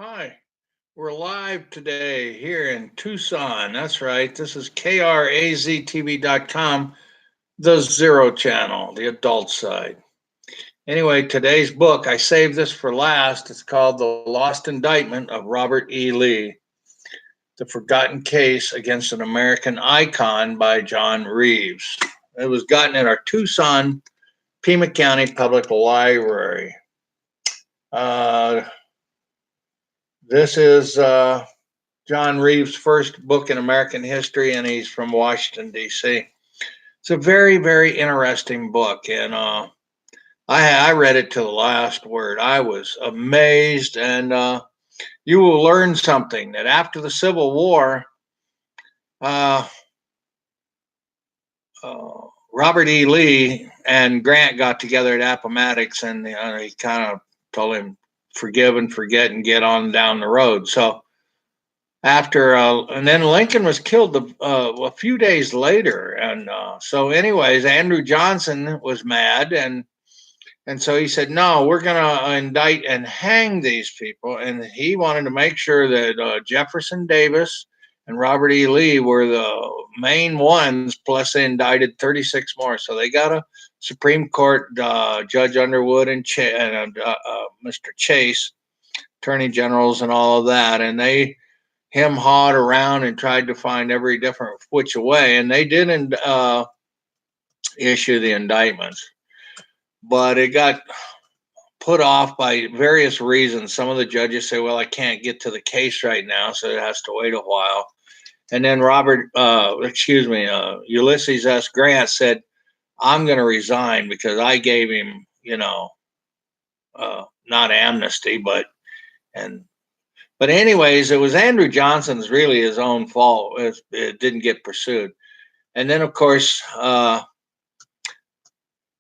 Hi, we're live today here in Tucson. That's right. This is KRAZTV.com, the Zero Channel, the adult side. Anyway, today's book, I saved this for last. It's called The Lost Indictment of Robert E. Lee, The Forgotten Case Against an American Icon by John Reeves. It was gotten at our Tucson, Pima County Public Library. Uh, this is John Reeves' first book in American history, and he's from Washington, D.C. It's a very, very interesting book, and I read it to the last word. I was amazed, and you will learn something that after the Civil War, uh, uh, Robert E. Lee and Grant got together at Appomattox, and he kind of told him, forgive and forget and get on down the road. So after and then Lincoln was killed a few days later, and so anyways, Andrew Johnson was mad, and so he said, no, we're going to indict and hang these people, and he wanted to make sure that Jefferson Davis and Robert E. Lee were the main ones, plus they indicted 36 more. So they got a Supreme Court Judge Underwood and Mr. Chase, attorney generals and all of that, and they hawed around and tried to find every different which way, and they didn't issue the indictments, but it got put off by various reasons. Some of the judges say, well, I can't get to the case right now, so it has to wait a while. And then Ulysses S. Grant said, I'm going to resign because I gave him, not amnesty, but anyways, it was Andrew Johnson's really his own fault. It didn't get pursued. And then, of course, the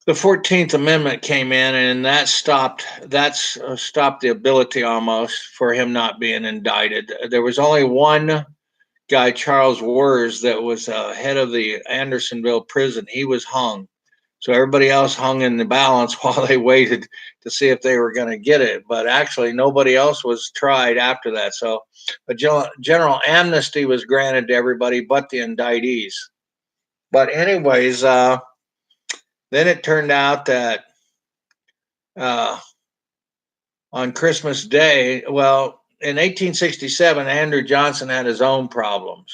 14th Amendment came in, and that stopped the ability almost for him not being indicted. There was only one guy, Charles Wurz, that was head of the Andersonville prison. He was hung. So everybody else hung in the balance while they waited to see if they were going to get it. But actually, nobody else was tried after that. So a general amnesty was granted to everybody but the indictees. But anyways, then it turned out that on Christmas Day, well, in 1867, Andrew Johnson had his own problems.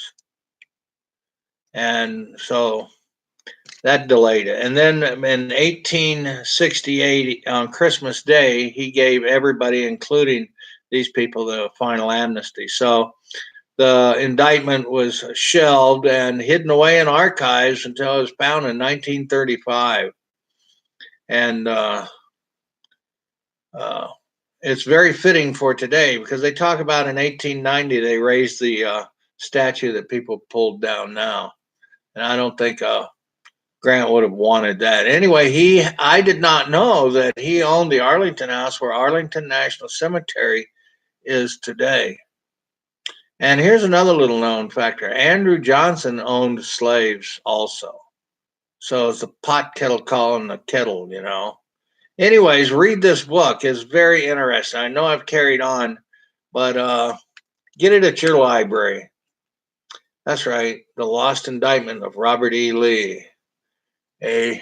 And so that delayed it. And then in 1868, on Christmas Day, he gave everybody, including these people, the final amnesty. So the indictment was shelved and hidden away in archives until it was found in 1935. And it's very fitting for today because they talk about in 1890 they raised the statue that people pulled down now. And I don't think Grant would have wanted that. Anyway, I did not know that he owned the Arlington House where Arlington National Cemetery is today. And here's another little known factor. Andrew Johnson owned slaves also. So it's the pot kettle calling the kettle, Anyways, read this book. It's very interesting. I know I've carried on, but get it at your library. That's right. The Lost Indictment of Robert E. Lee. The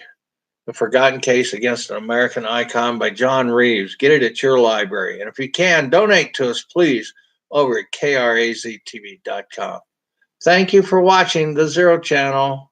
Forgotten Case Against an American Icon by John Reeves. Get it at your library. And if you can, donate to us, please, over at KRAZTV.com. Thank you for watching the Zero Channel.